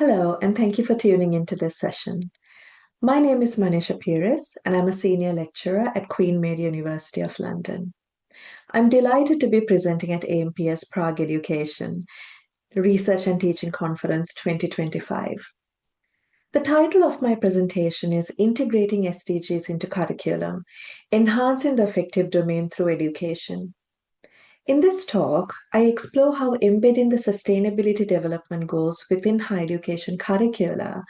Hello, and thank you for tuning into this session. My name is Manisha Peiris, and I'm a senior lecturer at Queen Mary University of London. I'm delighted to be presenting at AMPS Prague Education Research and Teaching Conference 2025. The title of my presentation is Integrating SDGs into Curriculum, Enhancing the Affective Domain Through Education. In this talk, I explore how embedding the Sustainability Development Goals within higher education curricula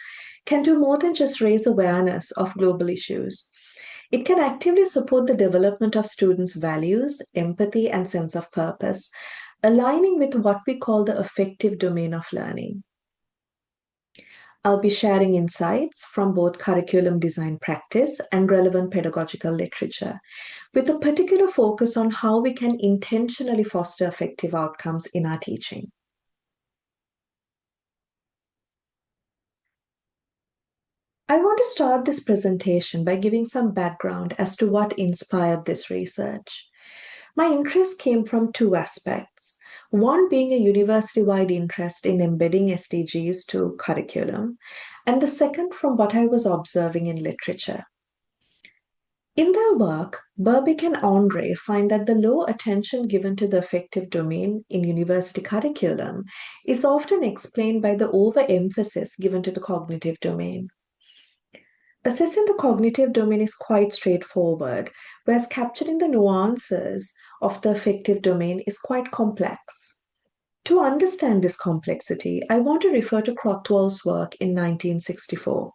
can do more than just raise awareness of global issues. It can actively support the development of students' values, empathy, and sense of purpose, aligning with what we call the affective domain of learning. I'll be sharing insights from both curriculum design practice and relevant pedagogical literature, with a particular focus on how we can intentionally foster effective outcomes in our teaching. I want to start this presentation by giving some background as to what inspired this research. My interest came from two aspects. One being a university-wide interest in embedding SDGs to curriculum, and the second from what I was observing in literature. In their work, Berbick and Andre find that the low attention given to the affective domain in university curriculum is often explained by the overemphasis given to the cognitive domain. Assessing the cognitive domain is quite straightforward, whereas capturing the nuances of the affective domain is quite complex. To understand this complexity, I want to refer to Crothwell's work in 1964.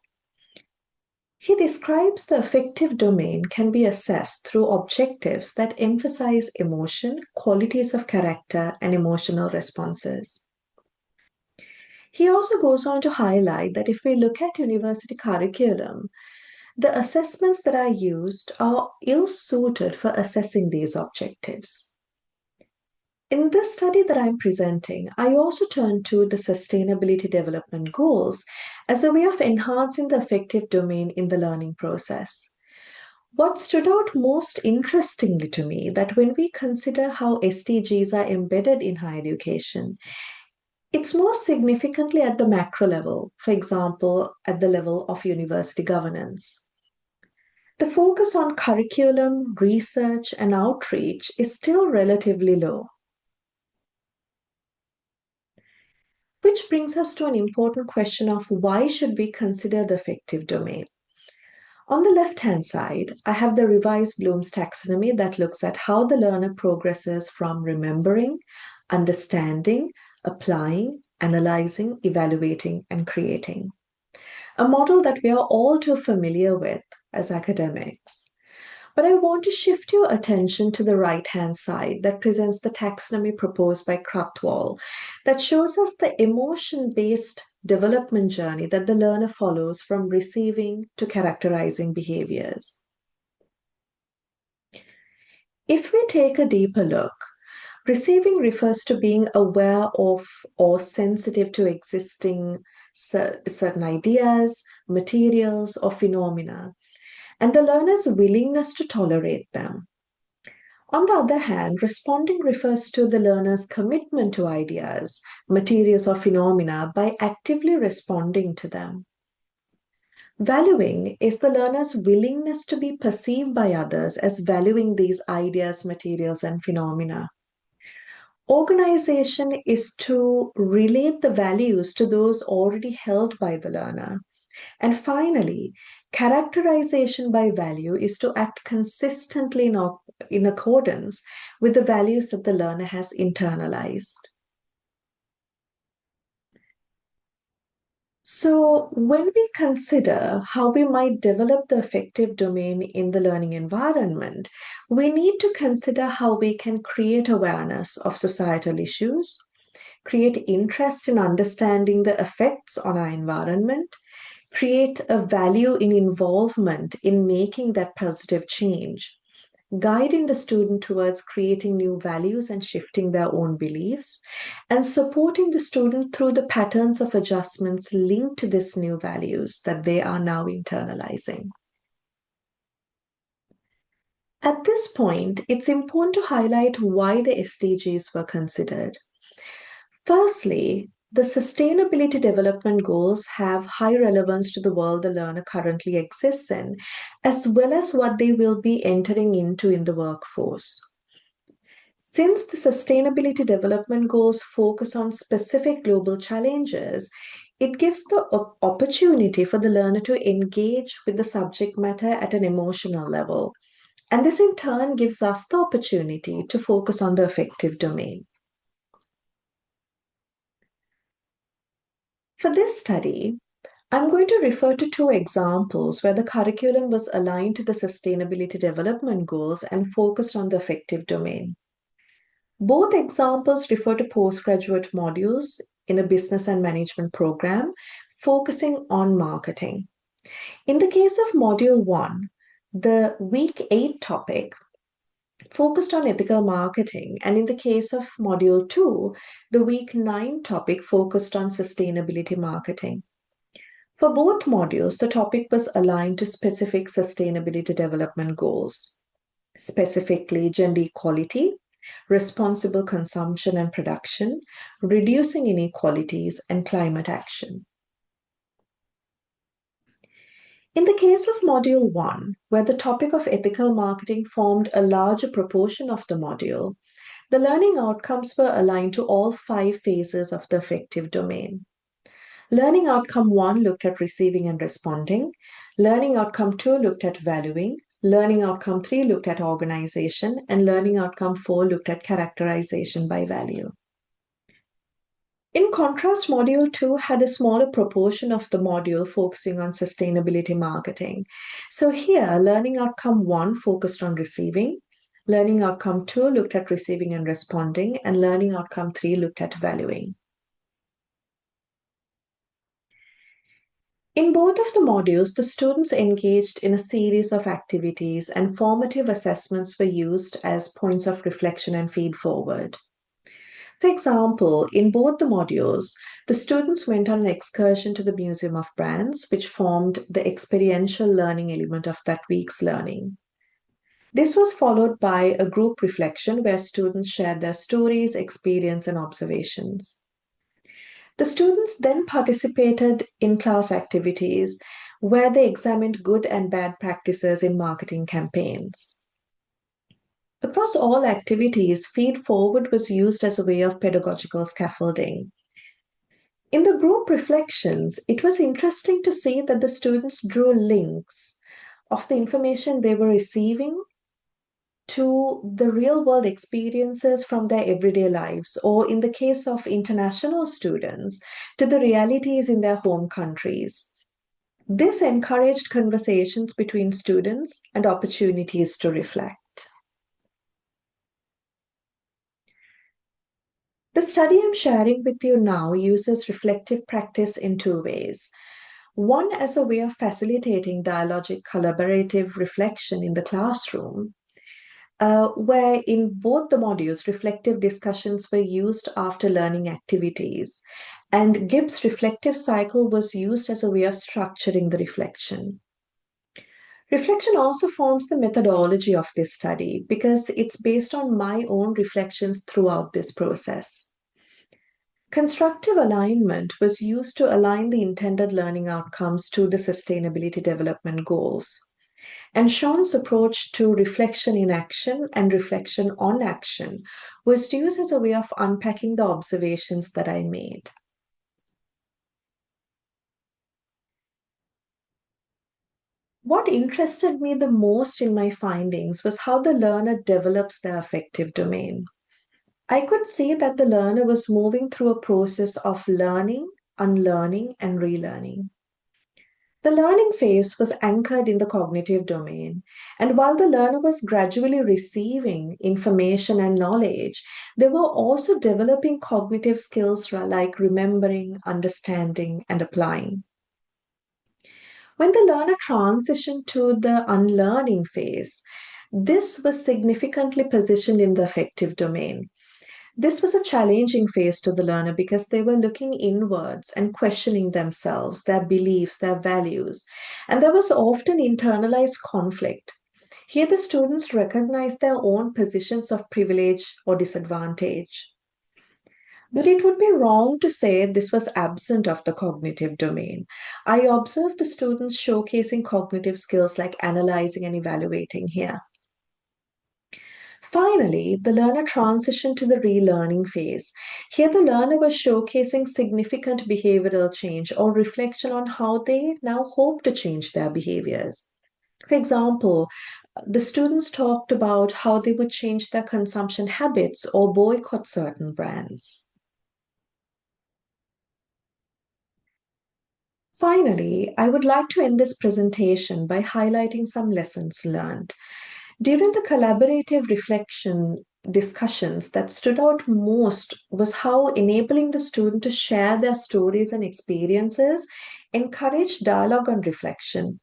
He describes the affective domain can be assessed through objectives that emphasize emotion, qualities of character, and emotional responses. He also goes on to highlight that if we look at university curriculum, the assessments that are used are ill-suited for assessing these objectives. In this study that I'm presenting, I also turn to the Sustainability Development Goals as a way of enhancing the affective domain in the learning process. What stood out most interestingly to me that when we consider how SDGs are embedded in higher education, it's most significantly at the macro level, for example, at the level of university governance. The focus on curriculum, research, and outreach is still relatively low. Which brings us to an important question of why should we consider the affective domain? On the left-hand side, I have the revised Bloom's taxonomy that looks at how the learner progresses from remembering, understanding, applying, analyzing, evaluating, and creating. A model that we are all too familiar with as academics. But I want to shift your attention to the right-hand side that presents the taxonomy proposed by Krathwohl that shows us the emotion-based development journey that the learner follows from receiving to characterizing behaviors. If we take a deeper look, receiving refers to being aware of or sensitive to existing certain ideas, materials, or phenomena, and the learner's willingness to tolerate them. On the other hand, responding refers to the learner's commitment to ideas, materials, or phenomena by actively responding to them. Valuing is the learner's willingness to be perceived by others as valuing these ideas, materials, and phenomena. Organization is to relate the values to those already held by the learner. And finally, characterization by value is to act consistently in accordance with the values that the learner has internalized. So, when we consider how we might develop the affective domain in the learning environment, we need to consider how we can create awareness of societal issues, create interest in understanding the effects on our environment, create a value in involvement in making that positive change, guiding the student towards creating new values and shifting their own beliefs, and supporting the student through the patterns of adjustments linked to these new values that they are now internalizing. At this point, it's important to highlight why the SDGs were considered. Firstly, The Sustainability Development Goals have high relevance to the world the learner currently exists in, as well as what they will be entering into in the workforce. Since the Sustainability Development Goals focus on specific global challenges, it gives the opportunity for the learner to engage with the subject matter at an emotional level. And this in turn gives us the opportunity to focus on the affective domain. For this study, I'm going to refer to two examples where the curriculum was aligned to the Sustainability Development Goals and focused on the affective domain. Both examples refer to postgraduate modules in a business and management program focusing on marketing. In the case of Module 1, the Week 8 topic focused on ethical marketing, and in the case of Module 2, the Week 9 topic focused on sustainability marketing. For both modules, the topic was aligned to specific sustainability development goals, specifically gender equality, responsible consumption and production, reducing inequalities, and climate action. In the case of Module 1, where the topic of ethical marketing formed a larger proportion of the module, the learning outcomes were aligned to all 5 phases of the affective domain. Learning outcome 1 looked at receiving and responding. Learning outcome 2 looked at valuing. Learning outcome 3 looked at organization. And learning outcome 4 looked at characterization by value. In contrast, Module 2 had a smaller proportion of the module focusing on sustainability marketing. So here, Learning Outcome 1 focused on receiving, Learning Outcome 2 looked at receiving and responding, and Learning Outcome 3 looked at valuing. In both of the modules, the students engaged in a series of activities and formative assessments were used as points of reflection and feed forward. For example, in both the modules, the students went on an excursion to the Museum of Brands, which formed the experiential learning element of that week's learning. This was followed by a group reflection where students shared their stories, experience, and observations. The students then participated in class activities where they examined good and bad practices in marketing campaigns. Across all activities, feed forward was used as a way of pedagogical scaffolding. In the group reflections, it was interesting to see that the students drew links of the information they were receiving to the real world experiences from their everyday lives, or in the case of international students, to the realities in their home countries. This encouraged conversations between students and opportunities to reflect. The study I'm sharing with you now uses reflective practice in 2 ways. One, as a way of facilitating dialogic collaborative reflection in the classroom, where in both the modules, reflective discussions were used after learning activities, and Gibbs' reflective cycle was used as a way of structuring the reflection. Reflection also forms the methodology of this study because it's based on my own reflections throughout this process. Constructive alignment was used to align the intended learning outcomes to the sustainability development goals. And Sean's approach to reflection in action and reflection on action was used as a way of unpacking the observations that I made. What interested me the most in my findings was how the learner develops their affective domain. I could see that the learner was moving through a process of learning, unlearning, and relearning. The learning phase was anchored in the cognitive domain, and while the learner was gradually receiving information and knowledge, they were also developing cognitive skills like remembering, understanding, and applying. When the learner transitioned to the unlearning phase, this was significantly positioned in the affective domain. This was a challenging phase to the learner because they were looking inwards and questioning themselves, their beliefs, their values, and there was often internalized conflict. Here, the students recognized their own positions of privilege or disadvantage. But it would be wrong to say this was absent of the cognitive domain. I observed the students showcasing cognitive skills like analyzing and evaluating here. Finally, the learner transitioned to the relearning phase. Here, the learner was showcasing significant behavioral change or reflection on how they now hope to change their behaviors. For example, the students talked about how they would change their consumption habits or boycott certain brands. Finally, I would like to end this presentation by highlighting some lessons learned. During the collaborative reflection discussions that stood out most was how enabling the student to share their stories and experiences encouraged dialogue and reflection.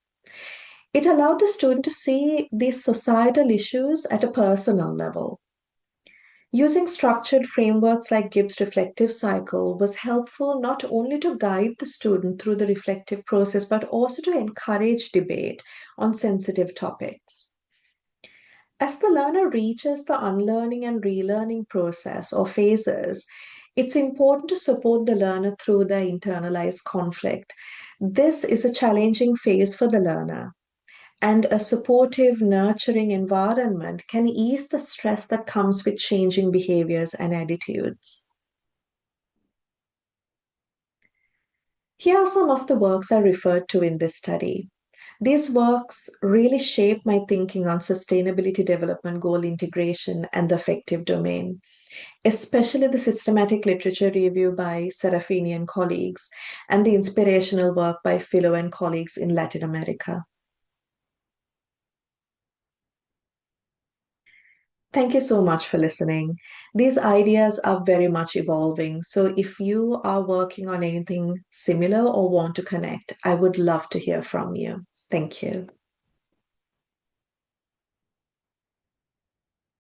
It allowed the student to see these societal issues at a personal level. Using structured frameworks like Gibbs' reflective cycle was helpful not only to guide the student through the reflective process, but also to encourage debate on sensitive topics. As the learner reaches the unlearning and relearning process or phases, it's important to support the learner through their internalized conflict. This is a challenging phase for the learner, and a supportive, nurturing environment can ease the stress that comes with changing behaviors and attitudes. Here are some of the works I referred to in this study. These works really shape my thinking on sustainability development goal integration and the affective domain, especially the systematic literature review by Serafini and colleagues and the inspirational work by Philo and colleagues in Latin America. Thank you so much for listening. These ideas are very much evolving. So if you are working on anything similar or want to connect, I would love to hear from you. Thank you.